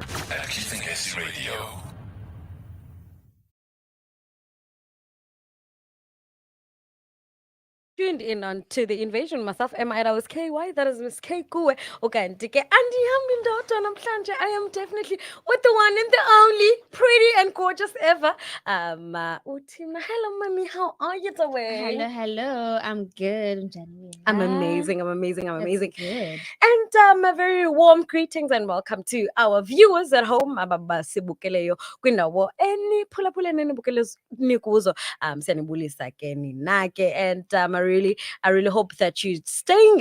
Everything is radio. Tuned in on to the invasion myself. That was KY, that is Miss K Kuwe. Okay, Ndike. And I am definitely with the one and the only pretty and gorgeous ever. Utina. Hello, mommy. How are you doing? Hello. I'm good. Genuine. I'm amazing. I'm That's amazing. good. And a very warm greetings and welcome to our viewers at home. Ababa sibukeleyo kwindawo eniphulaphula nikuzo. Siyanibulisa ke ninake. And I really hope that you're staying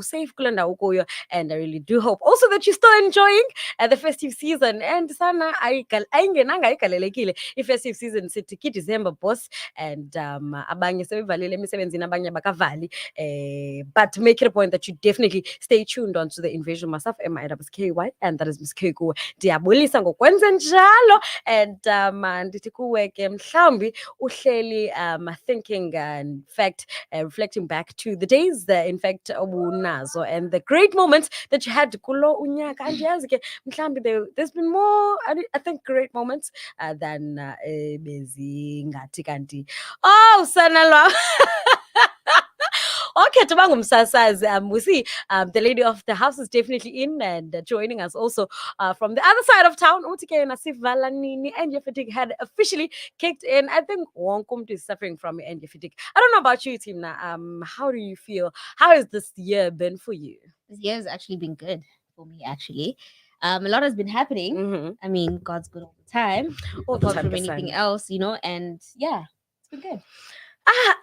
safe kule ndawo kuyo. And I really do hope also that you're still enjoying the festive season. And sana ayingenanga igalelekile i-festive season sithi December boss. And abanye sebevalile emisebenzini abanye bakavali. But make it a point that you definitely stay tuned on to the invasion myself. That was KY and that is Miss Keiko. Ndiyabulisa ngokwenza njalo. And ndithi kuwe ke mhlawumbi uhleli thinking in fact reflecting back to the days in fact obunazo and the great moments that you had kulo unyaka. Andiyazi ke mhlawumbi there's been more I think great moments than bezingathi kanti sana lwam. Okay, we see the lady of the house is definitely in and joining us also from the other side of town. Nasif Valanini and Fatigue had officially kicked in. I think Wonkum is suffering from and Fatigue. I don't know about you, Timna. How do you feel? How has this year been for you? This year has actually been good for me, actually. A lot has been happening. Mm-hmm. I mean, God's good all the time. All the apart time, from anything else, and yeah, it's been good.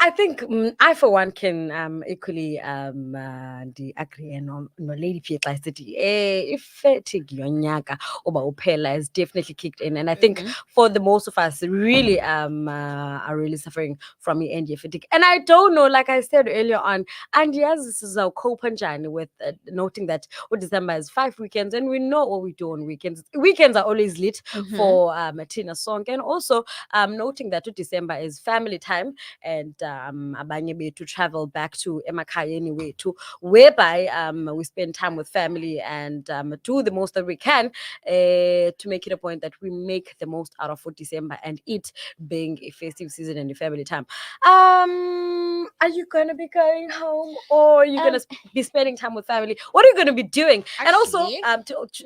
I think I for one can equally agree no lady Pietla city fatigue yonyaka oba uphela has definitely kicked in, and I think for the most of us really are really suffering from the end fatigue. And I don't know, like I said earlier on, and yes, this is our copanjani with noting that December is 5 weekends, and we know what we do on weekends. Weekends are always lit for Tina song, and also noting that December is family time. And abanye bethu travel back to emakhaya anyway to whereby we spend time with family and do the most that we can to make it a point that we make the most out of December and it being a festive season and a family time. Are you gonna be going home or are you gonna be spending time with family? What are you gonna be doing? Actually, And also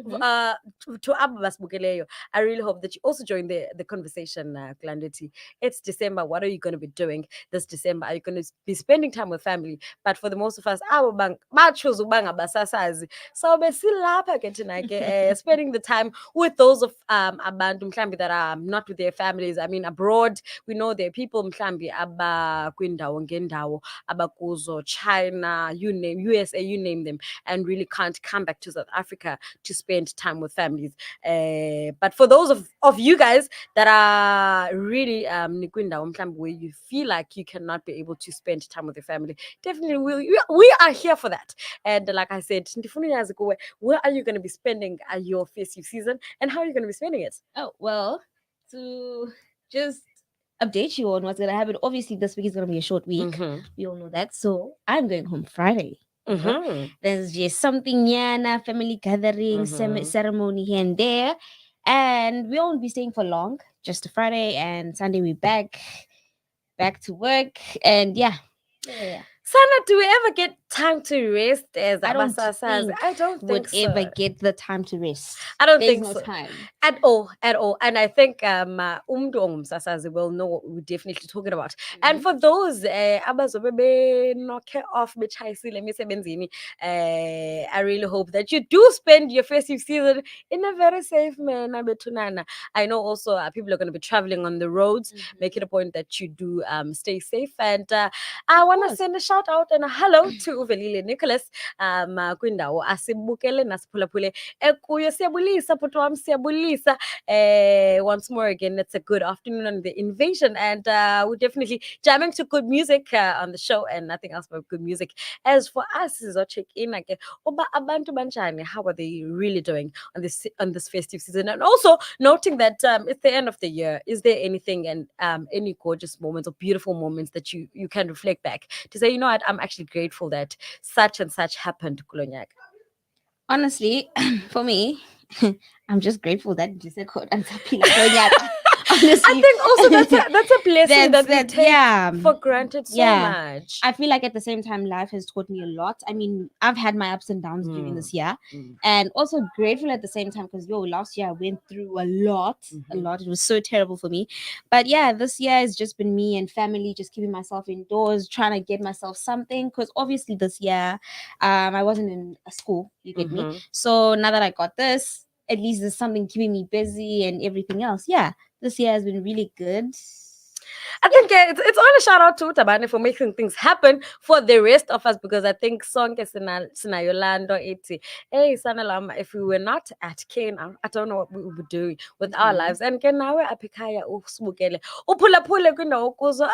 to Abbas Bukeleyo, I really hope that you also join the conversation, Glandity. It's December. What are you going to be doing this December? Are you going to be spending time with family? But for the most of us, bachoose ubanga basasazi. So besilapha ke thina ke spending the time with those of abantu mhlambi that are not with their families. I mean abroad, we know there are people mhlambi abakwindawo ngendawo abakuzo China, you name USA, you name them, and really can't come back to South Africa to spend time with families. But for those of you guys that are really where you feel like you cannot be able to spend time with your family, definitely we are here for that. And like I said, where are you going to be spending your festive season and how are you going to be spending it? Oh, well, to just update you on what's going to happen, obviously, this week is going to be a short week. We all know that. So I'm going home Friday. There's just something yana family gathering ceremony here and there, and we won't be staying for long. Just a Friday and Sunday we back to work, and yeah. Sana, do we ever get time to rest as I don't Abasasas? think I don't think would ever so. get the time to rest. I don't There's think no so. time At all. And I think Sasazi will know what we're definitely talking about. And for those abazobe knock off misebenzini, I really hope that you do spend your festive season in a very safe manner, betunana. I know also people are going to be traveling on the roads. Make it a point that you do stay safe. And I want to send a shout out and a hello to Uvelile Nicholas kwindawo asibukele nasiphulaphule ekuyo. Siyabulisa bhuti wami, siyabulisa. Once more again, it's a good afternoon on the invasion, and we're definitely jamming to good music on the show and nothing else but good music. As for us, is check in again. Oba abantu banjani, how are they really doing on this festive season? And also noting that it's the end of the year. Is there anything and any gorgeous moments or beautiful moments that you can reflect back to say, you know what, I'm actually grateful that such and such happened, Kulonyak? honestly. For me, I'm just grateful that you said honestly. I think also that's a blessing that we take yeah, for granted so yeah. much. I feel like at the same time, life has taught me a lot. I mean, I've had my ups and downs during this year, and also grateful at the same time because last year I went through a lot, a lot. It was so terrible for me, but yeah, this year has just been me and family, just keeping myself indoors, trying to get myself something. Because obviously this year, I wasn't in a school. You get me? So now that I got this, at least there's something keeping me busy and everything else. Yeah, this year has been really good. I think it's all a shout out to Tabane for making things happen for the rest of us, because I think sonke sina Yolando iti. Hey, Sana Lama, if we were not at Kane, I don't know what we would be doing with our lives. And ke nawe apikaya usibukele. Upula pule kwindawo kuzo.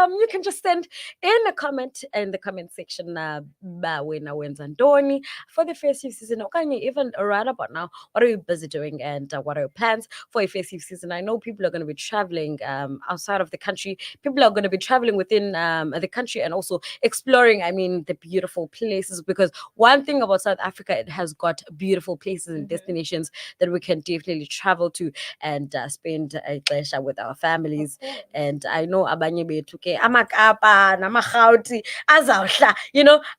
You can just send in a comment in the comment section ba wena wenza ntoni for the festive season. Okanye even right about now, what are you busy doing, and what are your plans for a festive season? I know people are going to be traveling outside of the country. People are going to be traveling within the country and also exploring, I mean, the beautiful places, because one thing about South Africa, it has got beautiful places and destinations that we can definitely travel to and spend a pleasure with our families. And I know abanye bethu ke amakapa namagauti azawuhla,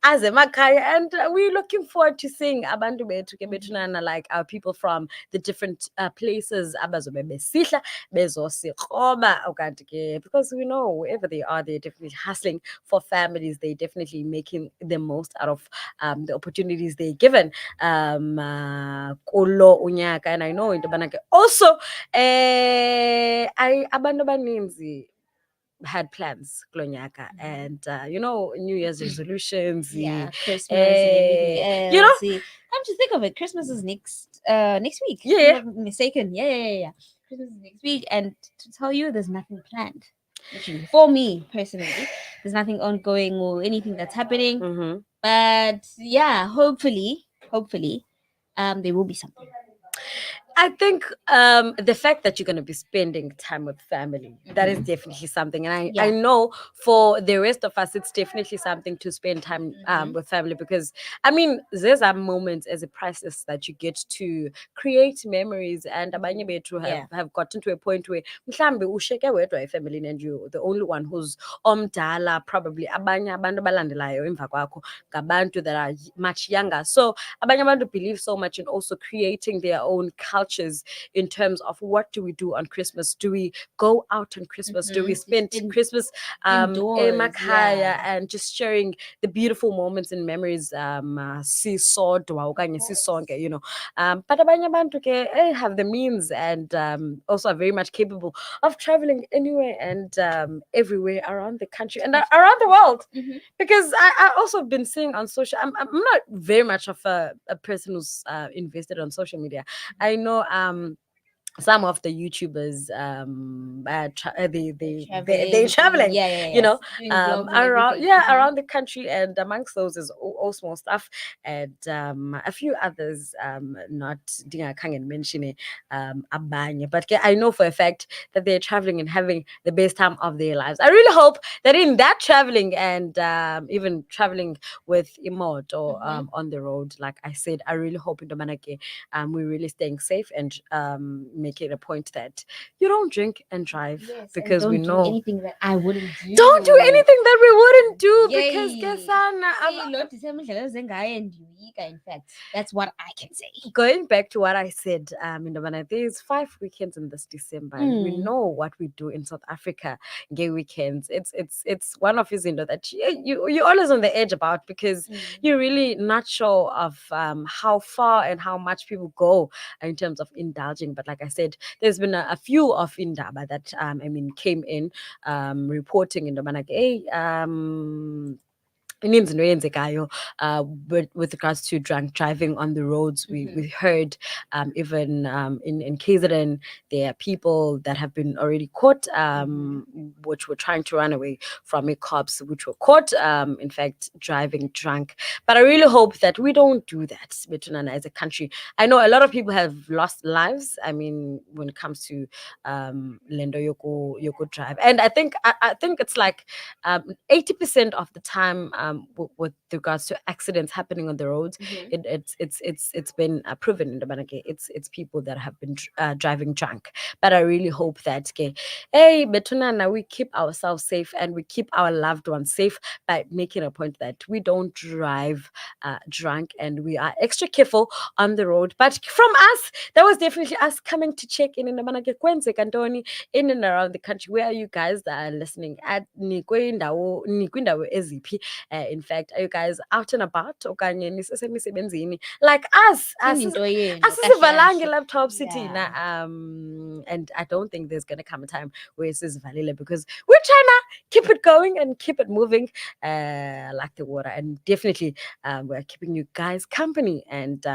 azemakhaya, and we're looking forward to seeing abantu bethu ke bethunana, like our people from the different places abazobe besihla bezosikroba okanti ke, because we know wherever they are, they're definitely hustling for families. They're definitely making the most out of the opportunities they're given kulo unyaka. And I know into yobana ke also abantu abaninzi had plans kulonyaka, and New Year's resolutions, Christmas and everything else. Come to think of it, Christmas is next week. Yeah. If I'm not mistaken. Yeah. Christmas is next week, and to tell you, there's nothing planned. Literally, for me personally, there's nothing ongoing or anything that's happening. But yeah, hopefully, there will be something. I think the fact that you're going to be spending time with family, that is definitely something. And I know for the rest of us, it's definitely something to spend time with family, because, I mean, there's are moments as a process that you get to create memories. And abanye bethu have gotten to a point where mhlambe usheke wedwa efamily and you're the only one who's omdala, probably abanye abantu abalandelayo emva kwakho ngabantu that are much younger. So abanye abantu believe so much in also creating their own cultures in terms of what do we do on Christmas? Do we go out on Christmas? Do we spend Christmas emakhaya and just sharing the beautiful moments and memories sisodwa okanye sisonke, but abanye abantu ke have the means and also are very much capable of traveling anywhere and everywhere around the country and around the world. Because I also been seeing on social, I'm not very much of a person who's invested on social media. I know some of the YouTubers they're traveling, around the country, and amongst those is all small stuff, and a few others not dingakange mention abanye, but I know for a fact that they're traveling and having the best time of their lives. I really hope that in that traveling and even traveling with Imod or on the road, like I said, I really hope in Domanake we're really staying safe and make it a point that you don't drink and drive, because and we know do anything that I wouldn't do. Don't do anything that we wouldn't do, because in fact, that's what I can say. Going back to what I said, there's 5 weekends in this December. And we know what we do in South Africa. Gay weekends. It's one of these that you're always on the edge about, because you're really not sure of how far and how much people go in terms of indulging. But like I said, there's been a few of Indaba that came in reporting in the but with regards to drunk driving on the roads, we heard even in KZN there are people that have been already caught, which were trying to run away from a cops, which were caught in fact driving drunk. But I really hope that we don't do that Betunana as a country. I know a lot of people have lost lives, I mean, when it comes to Lendo Yoko drive, and I think it's like 80% of the time with regards to accidents happening on the roads. It's been proven in the Banake. It's people that have been driving drunk. But I really hope that hey, Betunana, we keep ourselves safe and we keep our loved ones safe by making a point that we don't drive drunk and we are extra careful on the road. But from us, that was definitely us coming to check in the Banake Kwenze Kantoni in and around the country. Where are you guys that are listening at Nikwindawo Eziphi? In fact, are you guys out and about? Okanye nisesemisebenzini? Like us, asisivalange laptop city na and I don't think there's gonna come a time where it's valile because we're trying to keep it going and keep it moving like the water, and definitely we're keeping you guys company and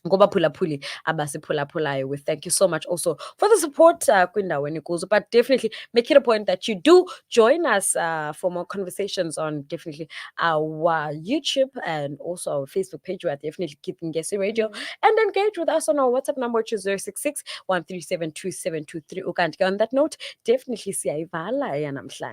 ngoba phulaphuli abasiphulaphulayo. We thank you so much also for the support kwindawo enikuzo, but definitely make it a point that you do join us for more conversations on definitely our YouTube and also our Facebook page. We are definitely keeping Ngesi Radio and engage with us on our WhatsApp number, which is 066 137 2723. On that note, definitely siyayivala yanamhlanje.